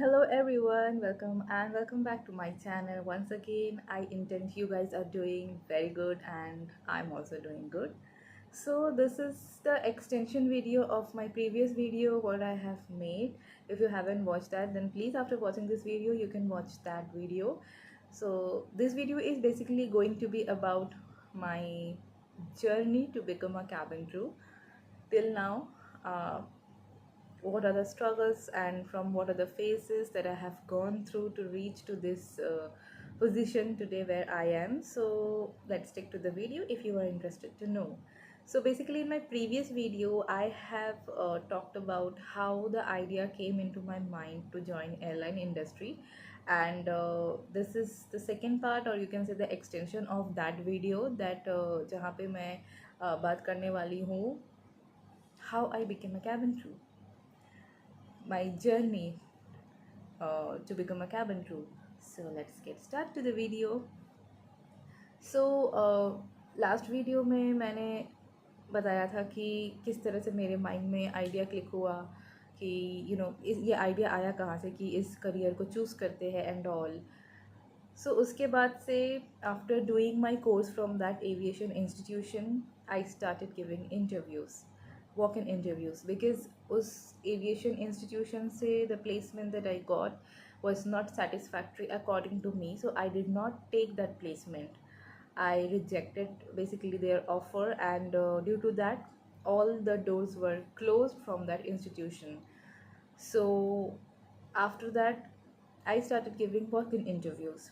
Hello everyone, welcome back to my channel. Once again, I intend you guys are doing very good and I'm also doing good. So this is the extension video of my previous video what I have made. If you haven't watched that, then please after watching this video you can watch that video. So this video is basically going to be about my journey to become a cabin crew till now. What are the struggles and from what are the phases that I have gone through to reach to this position today where I am. So let's stick to the video if you are interested to know. So basically in my previous video I have talked about how the idea came into my mind to join airline industry, and this is the second part or you can say the extension of that video that जहाँ पे मैं बात करने वाली हूँ how I became a cabin crew, my journey to become a cabin crew. So let's get started to the video. So last video में मैंने बताया था कि किस तरह से मेरे माइंड में आइडिया क्लिक हुआ कि ये आइडिया आया कहाँ से कि इस करियर को चूज़ करते हैं एंड ऑल. सो उसके बाद से after doing my course from that aviation institution I started giving interviews, walk in interviews, because उस aviation institution से the placement that I got was not satisfactory according to me, so I did not take that placement. I rejected basically their offer, and due to that all the doors were closed from that institution. So after that I started giving walk-in interviews.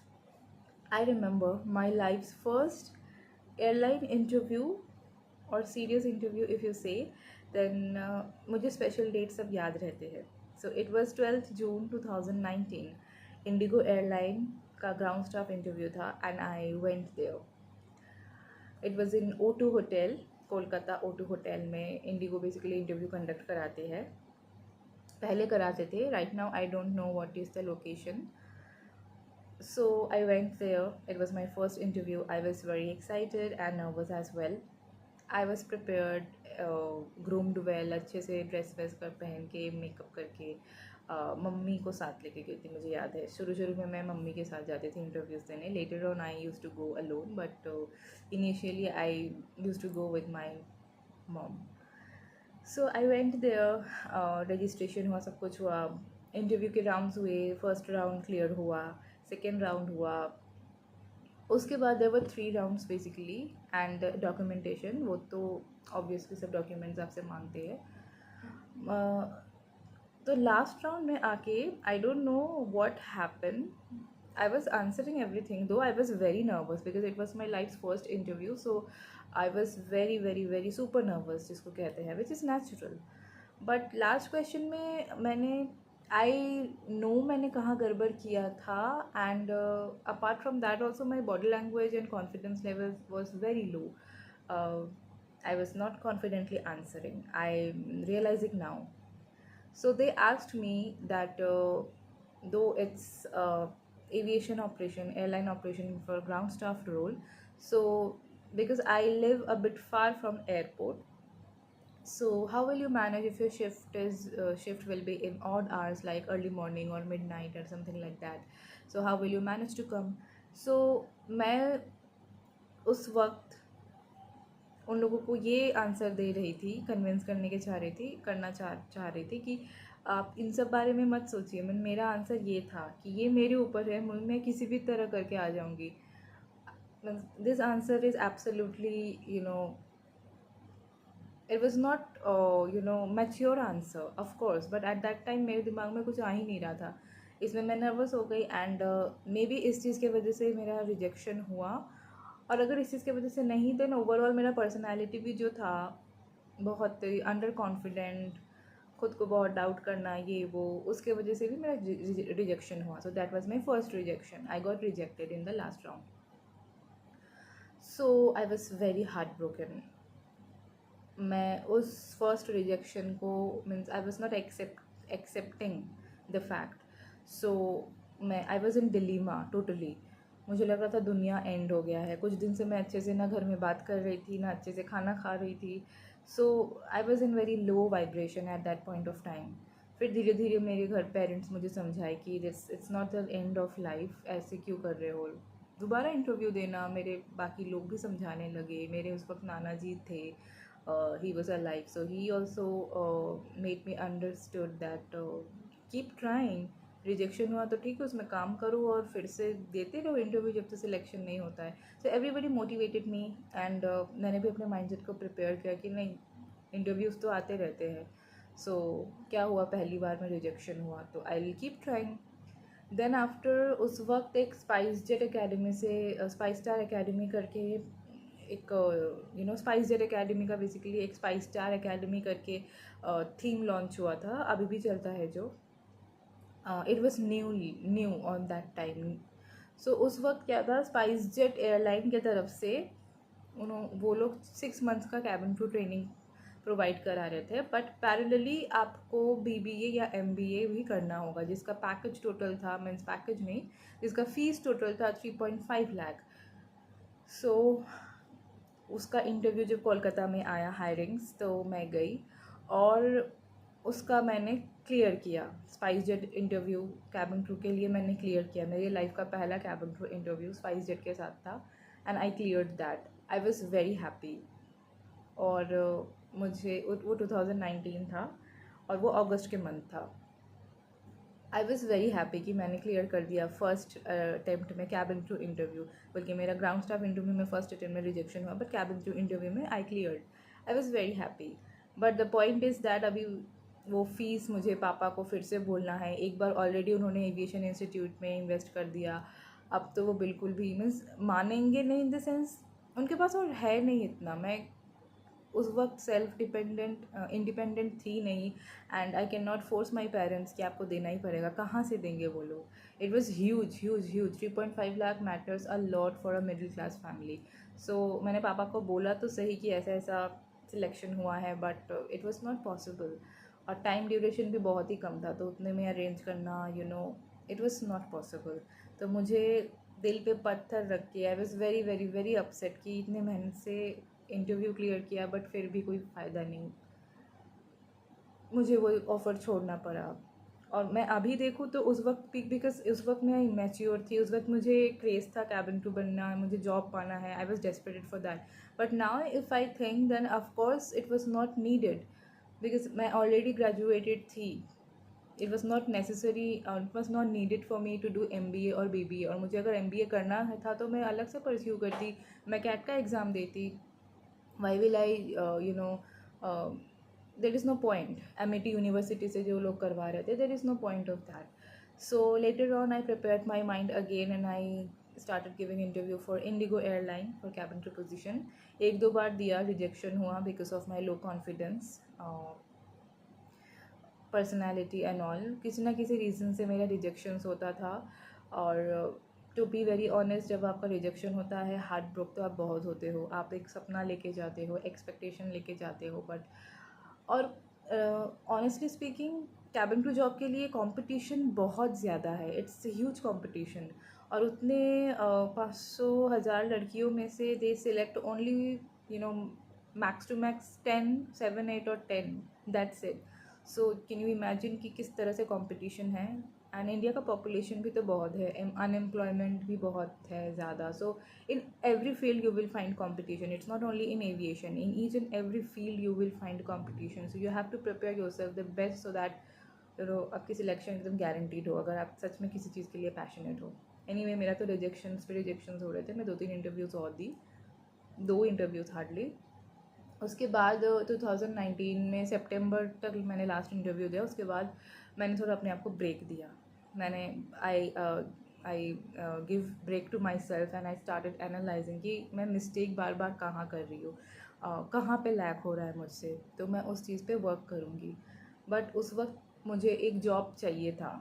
I remember my life's first airline interview और serious interview if you say then मुझे special date सब याद रहते हैं. So it was 12 June 2019. IndiGo airline का ground staff interview था and I went there. It was in O2 hotel, Kolkata O2 hotel में IndiGo basically interview conduct कराते हैं. पहले कराते थे, right now I don't know what is the location. So I went there. It was my first interview. I was very excited and nervous as well. I was prepared, groomed well, अच्छे से dress वेस कर पहन के makeup करके. Mummy को साथ लेके गई थी. मुझे याद है शुरू शुरू में मैं मम्मी के साथ जाती थी इंटरव्यूज़ देने. Later on I use to go alone, but initially I use to go with my mom. So I went there. Registration हुआ, सब कुछ हुआ, इंटरव्यू के राउंड्स हुए. फर्स्ट राउंड क्लियर हुआ, सेकेंड राउंड हुआ, उसके बाद there were 3 rounds basically. And documentation, वो तो ऑब्वियसली सब डॉक्यूमेंट्स आपसे मांगते हैं. तो लास्ट राउंड में आके I don't know what happen. I was answering everything though I was very nervous because it was my life first interview. So I was very very very super nervous, जिसको कहते हैं, which is natural. But last question में I know मैंने कहाँ गड़बड़ किया था. And apart from that also my body language and confidence level was very low. I was not confidently answering. I'm realizing now. So they asked me that though it's aviation operation, airline operation for ground staff role, so because I live a bit far from airport, so how will you manage if your shift will be in odd hours like early morning or midnight or something like that? So how will you manage to come? So मैं उस वक्त उन लोगों को ये answer दे रही थी, convince करने के चाह रही थी कि आप इन सब बारे में मत सोचिए. मेरा आंसर ये था कि ये मेरे ऊपर है, मैं किसी भी तरह करके आ जाऊँगी. This answer is absolutely it was not mature answer of course, but at that time मेरे दिमाग में कुछ आ ही नहीं रहा था. इसमें मैं नर्वस हो गई एंड मे बी इस चीज़ के वजह से मेरा रिजेक्शन हुआ. और अगर इस चीज़ की वजह से नहीं, देन ओवरऑल मेरा पर्सनैलिटी भी जो था बहुत अंडर कॉन्फिडेंट, खुद को बहुत डाउट करना, ये वो, उसके वजह से भी मेरा रिजेक्शन हुआ. So that was my first rejection. I got rejected in the last round. So I was very heart broken. मैं उस फर्स्ट रिजेक्शन को means I was not accepting the fact. So मैं I was in dilemma totally. मुझे लग रहा था दुनिया and हो गया है. कुछ दिन से मैं अच्छे से ना घर में बात कर रही थी, ना अच्छे से खाना खा रही थी. So I was in very low vibration at that point of time. फिर धीरे धीरे मेरे घर पेरेंट्स मुझे समझाए कि this it's not the end of life, ऐसे क्यों कर रहे हो। दोबारा इंटरव्यू देना, मेरे बाकी लोग भी समझाने लगे। मेरे उस वक्त नाना जी थे, he was alive, so he also made me understood that keep trying. Rejection हुआ तो ठीक है, उसमें काम करो और फिर से देते रहो इंटरव्यू जब तक सिलेक्शन नहीं होता है। So everybody motivated me, and मैंने भी अपने माइंडसेट को प्रिपेयर किया कि नहीं, इंटरव्यूज़ तो आते रहते हैं। सो क्या हुआ, पहली बार में रिजेक्शन हुआ तो I will keep trying. Then after उस वक्त एक स्पाइस जेट अकेडमी से, स्पाइस स्टार अकेडमी करके एक, स्पाइस जेट अकेडमी का बेसिकली एक स्पाइस स्टार अकेडमी करके थीम लॉन्च हुआ था, अभी भी चलता है जो। It was new on that time. So उस वक्त क्या था, स्पाइस जेट एयरलाइन की तरफ से वो लोग 6 मंथ्स का कैबिन क्रू ट्रेनिंग प्रोवाइड करा रहे थे, बट पैरेलली आपको बीबीए या एमबीए भी करना होगा, जिसका पैकेज टोटल था, मीन्स पैकेज नहीं, जिसका फीस टोटल था 3.5 लाख। सो उसका इंटरव्यू जब कोलकाता में आया हायरिंग्स, तो मैं गई और उसका मैंने क्लियर किया। Spice jet interview cabin crew के लिए मैंने क्लियर किया। मेरी लाइफ का पहला cabin crew interview spice jet के साथ था, and I cleared that. I was very happy. और मुझे वो 2019 था और वो अगस्त के मंथ था। आई वॉज़ वेरी हैप्पी कि मैंने क्लियर कर दिया फर्स्ट अटेम्प्ट में कैबिन क्रू इंटरव्यू। बल्कि मेरा ग्राउंड स्टाफ इंटरव्यू में फर्स्ट अटेम्प्ट में रिजेक्शन हुआ, बट कैबिन क्रू इंटरव्यू में आई cleared. I was very happy. But the point is that अभी वो फीस मुझे पापा को फिर से बोलना है। एक बार ऑलरेडी उन्होंने एविएशन इंस्टीट्यूट में इन्वेस्ट कर दिया, अब तो वो बिल्कुल भी मीन्स मानेंगे नहीं, इन द सेंस उनके पास और है नहीं इतना। मैं उस वक्त सेल्फ डिपेंडेंट इंडिपेंडेंट थी नहीं, and I can not force my parents कि आपको देना ही पड़ेगा, कहाँ से देंगे वो लोग। It was huge huge huge. 3.5 lakh matters a lot for a middle class family. So मैंने पापा को बोला तो सही कि ऐसा ऐसा सिलेक्शन हुआ है, but it was not possible. और टाइम ड्यूरेशन भी बहुत ही कम था, तो उतने में अरेंज करना, इट वॉज़ नॉट पॉसिबल। तो मुझे दिल पे पत्थर रख के I was very very very upset कि इतने मेहनत से इंटरव्यू क्लियर किया, बट फिर भी कोई फ़ायदा नहीं, मुझे वो ऑफ़र छोड़ना पड़ा। और मैं अभी देखूँ तो उस वक्त बिकॉज उस वक्त मैं इमेच्योर थी, उस वक्त मुझे क्रेज़ था कैबिन क्रू बनना, मुझे जॉब पाना है, I was desperated for that. But now if I think then of course it was not needed, because मैं ऑलरेडी ग्रेजुएटेड थी। It was not necessary, it was not needed for me to do MBA और BBA। और मुझे अगर MBA करना था तो मैं अलग से परस्यू करती, मैं कैट का एग्ज़ाम देती। Why will I there is no point. MIT university से जो लोग करवा रहे थे, there is no point of that. So later on I prepared my mind again and I started giving interview for Indigo airline for cabin crew position। एक दो बार दिया, rejection हुआ because of my low confidence, personality and all. किसी ना किसी reason से मेरा rejections होता था। और टू बी वेरी ऑनेस्ट, जब आपका रिजेक्शन होता है, हार्ट ब्रोक तो आप बहुत होते हो। आप एक सपना लेके जाते हो, एक्सपेक्टेशन लेके जाते हो, बट और honestly speaking cabin crew job के लिए कंपटीशन बहुत ज़्यादा है। It's huge competition. और उतने 500,000 लड़कियों में से they select only max to max 10, 7, 8 और 10, that's it. So can you imagine कि किस तरह से कंपटीशन है। एंड इंडिया का पॉपुलेशन भी तो बहुत है, अनएम्प्लॉयमेंट भी बहुत है ज़्यादा। सो in every field you will find competition, it's not only in aviation, in each and every field you will find competition, so you have to prepare yourself the best so that आपकी selection एकदम guaranteed हो, अगर आप सच में किसी चीज़ के लिए passionate हो। एनीवे मेरा तो रिजेक्शंस पे रिजेक्शंस हो रहे थे। मैं 2-3 इंटरव्यूज़ और दी, 2 इंटरव्यूज़ हार्डली। उसके बाद 2019 में सितंबर तक मैंने लास्ट इंटरव्यू दिया। उसके बाद मैंने थोड़ा अपने आप को ब्रेक दिया। मैंने I give break to myself and I started analysing कि मैं मिस्टेक बार बार कहाँ कर रही हूँ, कहाँ पे लैक हो रहा है मुझसे, तो मैं उस चीज़ पे वर्क करूँगी। बट उस वक्त मुझे एक जॉब चाहिए था,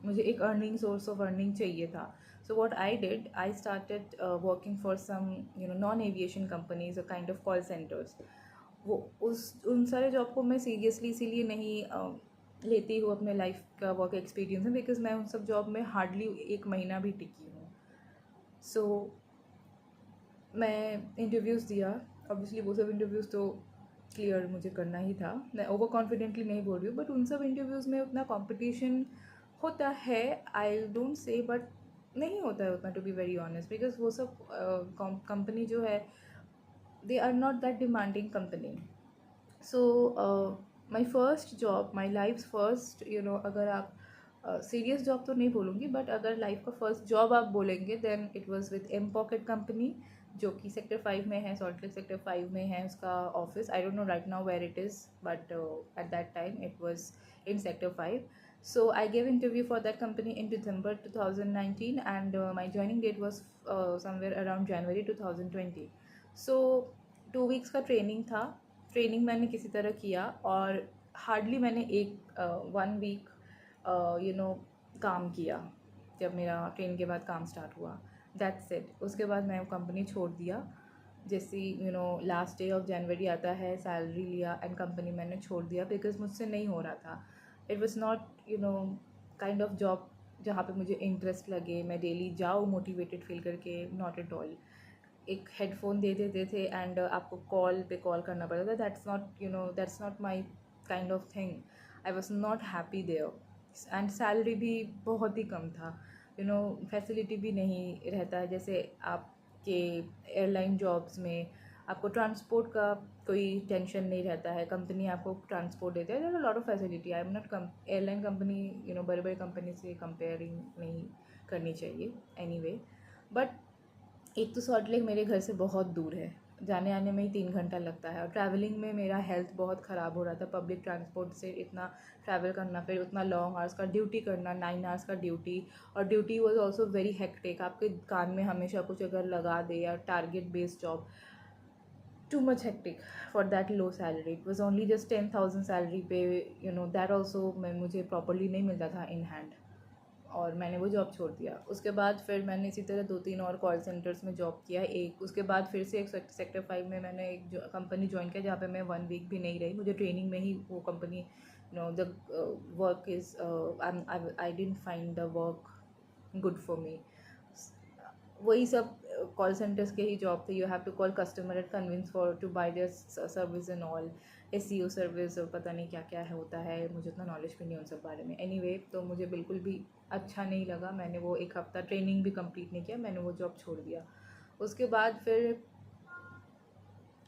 मुझे एक अर्निंग सोर्स ऑफ अर्निंग चाहिए था। So what I did, I started working for some non-aviation companies, a kind of call centers। वो उन सारे जॉब को मैं सीरियसली इसीलिए नहीं लेती हूँ अपने लाइफ का वर्क एक्सपीरियंस में, बिकॉज मैं उन सब जॉब में हार्डली 1 महीना भी टिकी हूँ। सो मैं इंटरव्यूज़ दिया, ऑब्वियसली वो सब इंटरव्यूज़ तो क्लियर मुझे करना ही था। मैं ओवर कॉन्फिडेंटली नहीं बोल रही हूँ, बट उन सब इंटरव्यूज़ में उतना कंपटीशन होता है, आई डोंट से, बट नहीं होता है उतना, to be very honest, because वो सब कंपनी जो है, they are not that demanding company. So my first job, my life first, अगर आप सीरियस जॉब तो नहीं बोलूँगी, बट अगर लाइफ का फर्स्ट जॉब आप बोलेंगे, then it was with M pocket company, जो कि सेक्टर 5 में है, सॉल्ट लेक सेक्टर 5 में है उसका office. I don't know right now where it is, but at that time it was in sector 5. So I gave interview for that company in December 2019, and my joining date was somewhere around January 2020. So 2 weeks का training था। Training मैंने किसी तरह किया, और hardly मैंने 1 week काम किया। जब मेरा ट्रेनिंग के बाद काम स्टार्ट हुआ, दैट्स इट। उसके बाद मैं वो कंपनी छोड़ दिया। जैसे लास्ट डे ऑफ जनवरी आता है, सैलरी लिया एंड कंपनी मैंने छोड़ दिया, बिकॉज मुझसे नहीं हो रहा था। It was not kind of job जहाँ पे मुझे इंटरेस्ट लगे, मैं डेली जाऊँ मोटिवेटेड फील करके, नॉट एट ऑल। एक हेडफोन दे देते थे एंड आपको कॉल पे कॉल करना पड़ता था, that's not my kind of thing. I was not happy there, and salary भी बहुत ही कम था। फैसिलिटी भी नहीं रहता है जैसे आपके एयरलाइन जॉब्स में। आपको ट्रांसपोर्ट का कोई टेंशन नहीं रहता है, कंपनी आपको ट्रांसपोर्ट देती है, there are lot of facility. I am not airline company, बड़े बड़े कंपनी से कंपेयरिंग नहीं करनी चाहिए एनीवे, बट एक तो सॉल्ट लेक मेरे घर से बहुत दूर है, जाने आने में ही 3 घंटा लगता है, और ट्रैवलिंग में मेरा हेल्थ बहुत ख़राब हो रहा था। पब्लिक ट्रांसपोर्ट से इतना ट्रैवल करना, फिर उतना लॉन्ग आवर्स का ड्यूटी करना, 9 आवर्स का ड्यूटी, और duty was also very hectic. आपके कान में हमेशा कुछ अगर लगा दे, या target based job, too much hectic for that low salary. It was only just 10,000 salary पे, दैट ऑल्सो मुझे प्रॉपरली नहीं मिलता था इन हैंड, और मैंने वो जॉब छोड़ दिया। उसके बाद फिर मैंने इसी तरह 2-3 और कॉल सेंटर्स में जॉब किया। उसके बाद फिर से एक सेक्टर 5 में मैंने एक कंपनी ज्वाइन किया, जहाँ पे मैं 1 वीक भी नहीं रही। मुझे ट्रेनिंग में ही वो company, the work is, I didn't find the work good for me. वही सब कॉल सेंटर्स के ही जॉब थे। You have to call customer and convince for to buy their service and all, SEO service, और पता नहीं क्या क्या है होता है, मुझे उतना नॉलेज भी नहीं उन सब बारे में। एनीवे, तो मुझे बिल्कुल भी अच्छा नहीं लगा। मैंने वो 1 हफ्ता ट्रेनिंग भी कंप्लीट नहीं किया, मैंने वो जॉब छोड़ दिया। उसके बाद फिर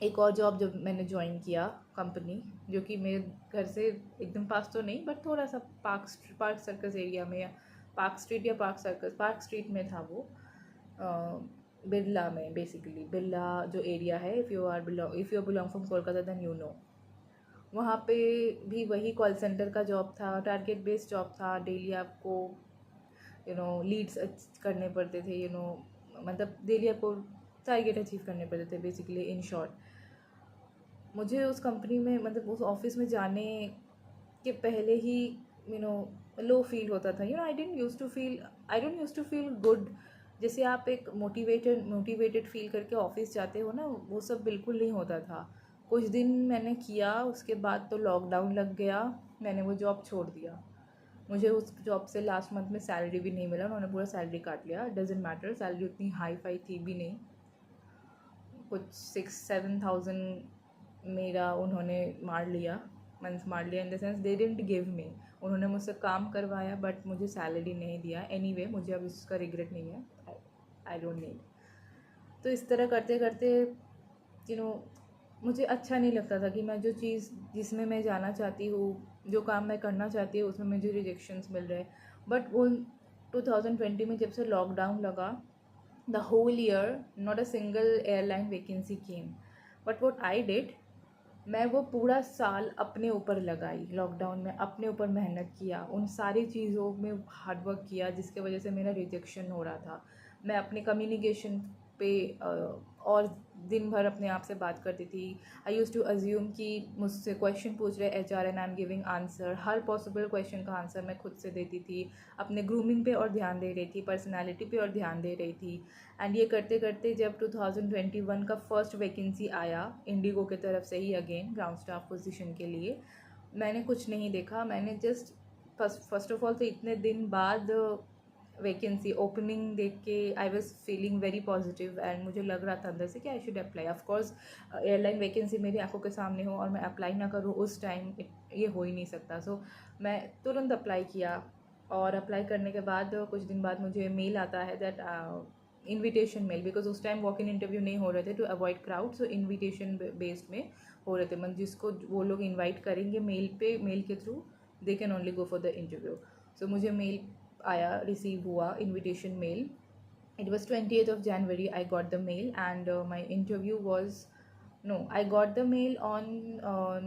एक और जॉब जब मैंने ज्वाइन किया कंपनी, जो कि मेरे घर से एकदम पास तो नहीं, बट थोड़ा सा पार्क सर्कस एरिया में, या पार्क स्ट्रीट या पार्क स्ट्रीट में था वो, बिरला में। बेसिकली बिरला जो एरिया है, if you belong from Kolkata then you know. वहाँ पे भी वही कॉल सेंटर का जॉब था, टारगेट बेस्ड जॉब था। डेली आपको लीड्स करने पड़ते थे, मतलब डेली आपको टारगेट अचीव करने पड़ते थे, बेसिकली इन शॉर्ट। मुझे उस कंपनी में, मतलब उस ऑफिस में जाने के पहले ही लो फील होता था। I don't use to feel good. जैसे आप एक मोटिवेटेड फील करके ऑफिस जाते हो ना, वो सब बिल्कुल नहीं होता था। कुछ दिन मैंने किया, उसके बाद तो लॉकडाउन लग गया, मैंने वो जॉब छोड़ दिया। मुझे उस जॉब से लास्ट मंथ में सैलरी भी नहीं मिला, उन्होंने पूरा सैलरी काट लिया। डजेंट मैटर, सैलरी उतनी हाई फाई थी भी नहीं, कुछ 6-7 थाउजेंड मेरा उन्होंने मार लिया, मंथ मार लिया, in the sense they didn't give me. उन्होंने मुझसे काम करवाया, बट मुझे सैलरी नहीं दिया। एनीवे, मुझे अब इसका रिग्रेट नहीं है, आई डोंट नीड। तो इस तरह करते करते मुझे अच्छा नहीं लगता था कि मैं जो चीज़ जिसमें मैं जाना चाहती हूँ, जो काम मैं करना चाहती हूँ, उसमें मुझे रिजेक्शंस मिल रहे। बट वो 2020 में जब से लॉकडाउन लगा, the whole year not a single airline vacancy came. But what I did, मैं वो पूरा साल अपने ऊपर लगाई। लॉकडाउन में अपने ऊपर मेहनत किया, उन सारी चीज़ों में हार्डवर्क किया जिसके वजह से मेरा रिजेक्शन हो रहा था। मैं अपने कम्युनिकेशन पे और दिन भर अपने आप से बात करती थी। आई यूज़ टू अज्यूम कि मुझसे क्वेश्चन पूछ रहे HR and I am giving answer. Her possible question का आंसर मैं खुद से देती थी। अपने ग्रूमिंग पे और ध्यान दे रही थी, पर्सनालिटी पे और ध्यान दे रही थी। एंड ये करते करते जब 2021 का फर्स्ट वैकेंसी आया इंडिगो की तरफ से ही, अगेन ग्राउंड स्टाफ पोजीशन के लिए, मैंने कुछ नहीं देखा। मैंने जस्ट फर्स्ट ऑफ ऑल तो इतने दिन बाद वैकेंसी ओपनिंग देख के I was feeling very positive and मुझे लग रहा था अंदर से कि I should apply. Of course airline vacancy मेरी आंखों के सामने हो और मैं अप्लाई ना करूँ उस टाइम, ये हो ही नहीं सकता। सो मैं तुरंत अप्लाई किया, और अप्लाई करने के बाद कुछ दिन बाद मुझे मेल आता है दैट इनविटेशन मेल, बिकॉज उस टाइम वॉक इन इंटरव्यू नहीं हो रहे थे to avoid crowd, so invitation based में हो रहे थे। मतलब जिसको वो लोग इन्वाइट करेंगे मेल पे, मेल के through they can only go for the interview. So मुझे मेल आया, रिसीव हुआ invitation mail. It was 20th of January I got the mail, and my interview was, no, I got the mail on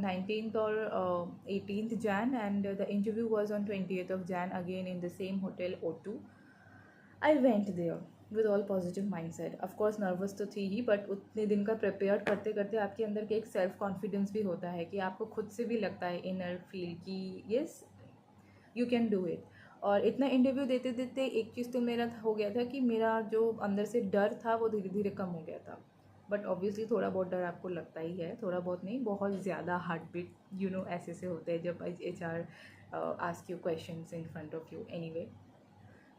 19th or 18th Jan, and the interview was on 20th of Jan again in the same hotel O2. I went there with all positive mindset. Of course nervous तो थी ही, but उतने दिन का prepare करते करते आपके अंदर के एक सेल्फ कॉन्फिडेंस भी होता है कि आपको खुद से भी लगता है इनर फील कि yes you can do it. और इतना इंटरव्यू देते देते एक चीज़ तो मेरा हो गया था कि मेरा जो अंदर से डर था वो धीरे धीरे कम हो गया था। बट ऑब्वियसली थोड़ा बहुत डर आपको लगता ही है, थोड़ा बहुत नहीं, बहुत ज़्यादा हार्ट बीट ऐसे से होते हैं जब HR ask you questions in front of you. Anyway,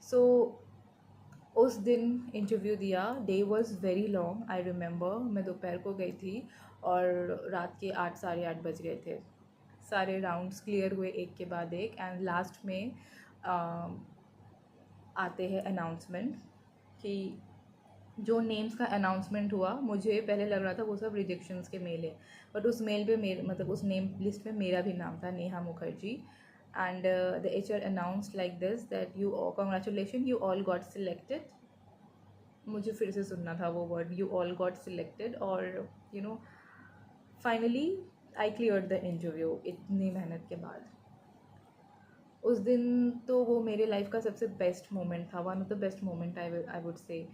so उस दिन इंटरव्यू दिया। Day was very long, I remember मैं दोपहर को गई थी और रात के 8 साढ़े 8 बज गए थे। सारे राउंड्स क्लियर हुए एक के बाद एक, एंड लास्ट में आते हैं अनाउंसमेंट कि जो नेम्स का अनाउंसमेंट हुआ, मुझे पहले लग रहा था वो सब रिजेक्शंस के मेल है, बट उस मेल पे मेरे मतलब उस नेम लिस्ट में मेरा भी नाम था, Neha Mukherjee. And the HR announced like this that you congratulation, you all got selected. मुझे फिर से सुनना था वो word, you all got selected. और finally I clear the interview इतनी मेहनत के बाद। उस दिन तो वो मेरे लाइफ का सबसे बेस्ट मोमेंट था, one of the best moment I would say.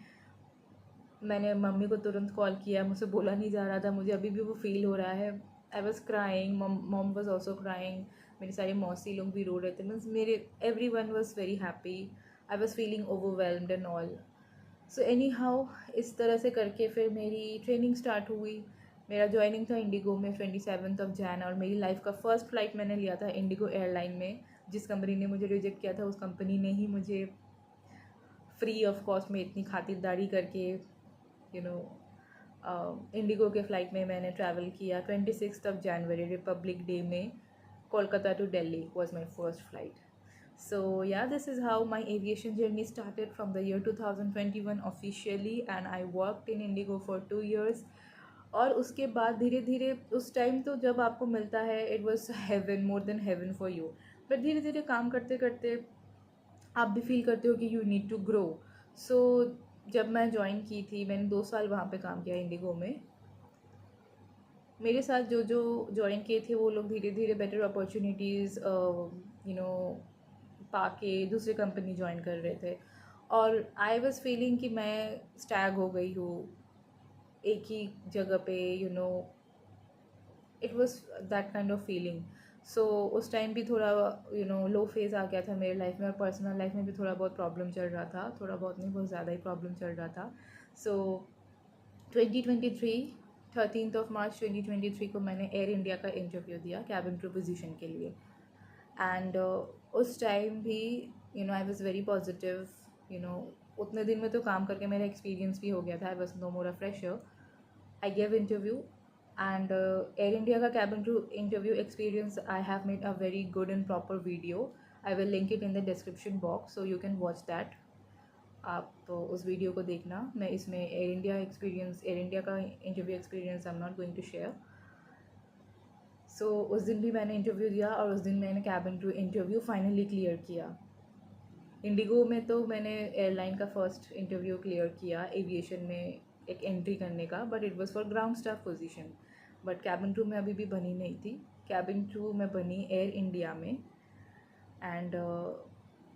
मैंने मम्मी को तुरंत कॉल किया, मुझसे बोला नहीं जा रहा था, मुझे अभी भी वो फील हो रहा है। I was crying, mom was also crying, मेरे सारे मौसी लोग भी रो रहे थे, मीन्स मेरे every one was very happy. I was feeling overwhelmed and all. So any how इस तरह से करके फिर मेरी ट्रेनिंग स्टार्ट हुई। मेरा ज्वाइनिंग था इंडिगो में 27th of Jan, और मेरी लाइफ का फर्स्ट फ्लाइट मैंने लिया था इंडिगो एयरलाइन में। जिस कंपनी ने मुझे रिजेक्ट किया था उस कंपनी ने ही मुझे फ्री ऑफ कॉस्ट में इतनी खातिरदारी करके इंडिगो के फ़्लाइट में मैंने ट्रैवल किया। 26th of January republic day में Kolkata to Delhi was my first flight. So yeah, this is how my aviation journey started from the year 2021 officially, and I worked in Indigo for 2 years. और उसके बाद धीरे धीरे उस time तो जब आपको मिलता है it was heaven, more than heaven for you. But धीरे धीरे काम करते करते आप भी फील करते हो कि यू नीड टू ग्रो। सो जब मैं ज्वाइन की थी, मैंने 2 साल वहाँ पे काम किया इंडिगो में। मेरे साथ जो जो ज्वाइन किए थे वो लोग धीरे धीरे बेटर अपॉर्चुनिटीज़ पाके दूसरे कंपनी ज्वाइन कर रहे थे, और आई वॉज फीलिंग कि मैं स्टैग हो गई हूँ एक ही जगह पे। It was that kind of feeling. So उस टाइम भी थोड़ा लो फेज़ आ गया था मेरे लाइफ में, और पर्सनल लाइफ में भी थोड़ा बहुत प्रॉब्लम चल रहा था, थोड़ा बहुत नहीं बहुत ज़्यादा ही प्रॉब्लम चल रहा था। सो 2023 13th of March 2023 को मैंने एयर इंडिया का इंटरव्यू दिया कैबिन क्रू पोजीशन के लिए। एंड उस टाइम भी आई वॉज वेरी पॉजिटिव। उतने दिन में तो काम करके मेरा एक्सपीरियंस भी हो गया था, I was no more a fresher. I gave interview, and Air India का cabin crew interview experience I have made a very good and proper video. I will link it in the description box, so you can watch that. आप उस video को देखना। मैं इसमें Air India का interview experience I am not going to share. So उस दिन भी मैंने इंटरव्यू दिया, और उस दिन मैंने cabin crew interview finally clear किया। इंडिगो में तो मैंने एयरलाइन का फर्स्ट इंटरव्यू क्लियर किया एविएशन में एक एंट्री करने का, but it was for ground staff position. But cabin crew में अभी भी बनी नहीं थी। कैबिन क्रू में बनी एयर इंडिया में। एंड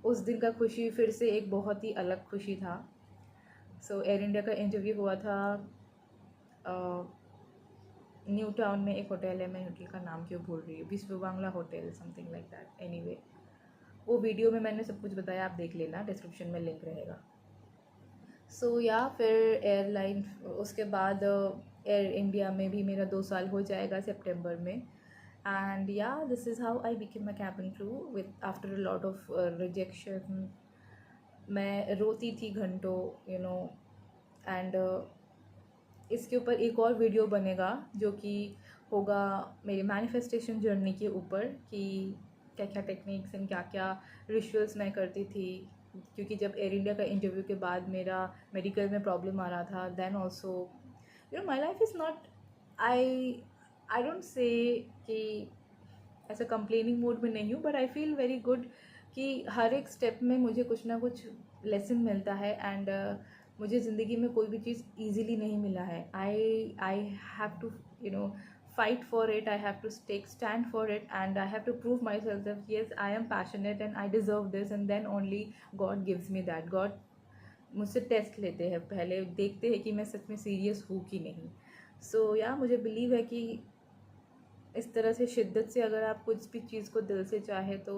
उस दिन का खुशी फिर से एक बहुत ही अलग खुशी था। सो एयर इंडिया का इंटरव्यू हुआ था न्यू टाउन में एक होटल है, मैं होटल का नाम क्यों भूल रही हूँ, विश्व Bangla hotel something like that. Anyway, वो वीडियो में मैंने सब कुछ बताया, आप देख लेना, डिस्क्रिप्शन में लिंक रहेगा। सो या फिर एयरलाइन, उसके बाद एयर इंडिया में भी मेरा 2 साल हो जाएगा सितंबर में। एंड या this is how I became a cabin crew with after a lot of rejection मैं रोती थी घंटों, एंड इसके ऊपर एक और वीडियो बनेगा जो कि होगा मेरे मैनिफेस्टेशन जर्नी के ऊपर, कि क्या क्या टेक्निक्स एंड क्या क्या रिचुअल्स मैं करती थी। क्योंकि जब एयर इंडिया का इंटरव्यू के बाद मेरा मेडिकल में प्रॉब्लम आ रहा था, then also my life is not, I I don't say कि ऐसा कंप्लेनिंग मूड में नहीं हूँ, but I feel very good कि हर एक स्टेप में मुझे कुछ ना कुछ लेसन मिलता है। एंड मुझे ज़िंदगी में कोई भी चीज़ ईजीली नहीं मिला है। I have to fight for it, I have to take stand for it, and I have to prove myself that yes, I am passionate and I deserve this, and then only God gives me that. God मुझसे test लेते हैं, पहले देखते हैं कि मैं सच में serious हूँ कि नहीं। सो या मुझे बिलीव है कि इस तरह से शिद्दत से अगर आप कुछ भी चीज़ को दिल से चाहे तो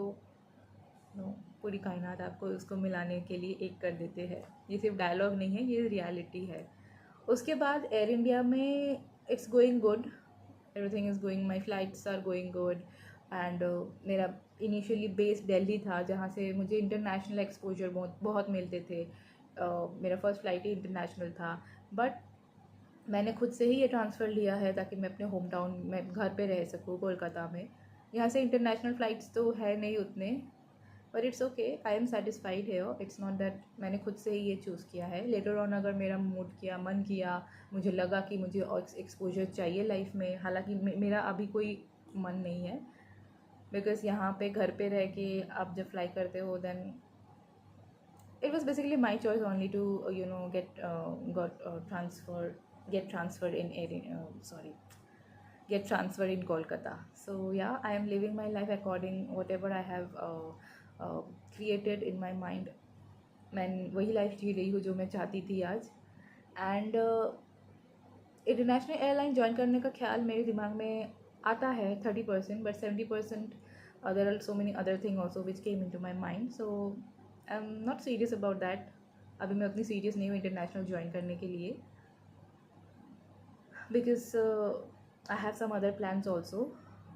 पूरी कायनात आपको उसको मिलाने के लिए एक कर देते हैं। ये सिर्फ डायलॉग नहीं है, ये रियलिटी है। उसके बाद एयर इंडिया में it's going good, everything is going, my flights are going good. And मेरा इनिशियली बेस दिल्ली था, जहाँ से मुझे इंटरनेशनल एक्सपोजर बहुत बहुत मिलते थे। मेरा फर्स्ट फ्लाइट ही इंटरनेशनल था, बट मैंने खुद से ही ये ट्रांसफ़र लिया है ताकि मैं अपने होम टाउन में घर पे रह सकूँ कोलकाता में। यहाँ से इंटरनेशनल फ़्लाइट्स तो है नहीं उतने, but it's okay, I am satisfied है। इट्स नॉट दैट मैंने खुद से ही ये चूज़ किया है। लेटर ऑन अगर मेरा मूड किया, मन किया, मुझे लगा कि मुझे और एक्सपोजर चाहिए लाइफ में, हालांकि मेरा अभी कोई मन नहीं है, बिकॉज़ यहाँ पे घर पे रह के आप जब फ्लाई करते हो, then it was basically my choice only to get transferred in sorry, get transferred in Kolkata. So yeah, I am living my life according whatever I have created in my mind. मैं वही life जी रही हूँ जो मैं चाहती थी आज। And international airline join करने का ख्याल मेरे दिमाग में आता है 30%, but 70% there are so many other thing also which came into my mind. So I am not serious about that. अभी मैं उतनी सीरियस नहीं हूँ इंटरनेशनल ज्वाइन करने के लिए, because I have some other plans also.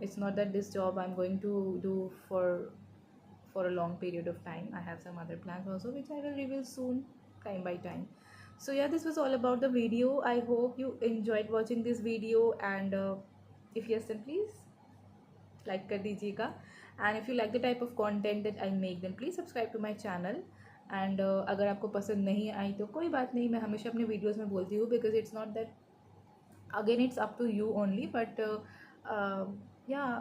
It's not that this job I'm going to do for a long period of time. I have some other plans also which I will reveal soon, time by time. So yeah, this was all about the video. I hope you enjoyed watching this video, and if yes, then please like कर दीजिएगा। and if you like the type of content that I make, then please subscribe to my channel. and अगर आपको पसंद नहीं आई तो कोई बात नहीं, मैं हमेशा अपने वीडियोज़ में बोलती हूँ, because it's not that, again it's up to you only, but yeah,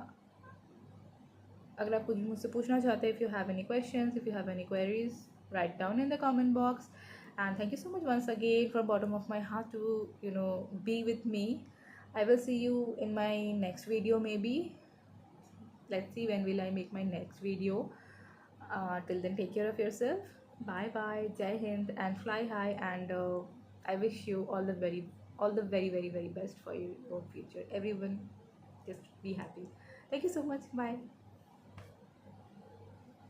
अगर आप कुछ मुझसे पूछना चाहते हैं, if you have any questions, if you have any queries, write down in the comment box. And thank you so much once again from bottom of my heart to be with me. I will see you in my next video maybe. Let's see when will I make my next video. Till then, take care of yourself. Bye bye, Jai Hind, and fly high. And I wish you all the very very very best for your future. Everyone, just be happy. Thank you so much. Bye.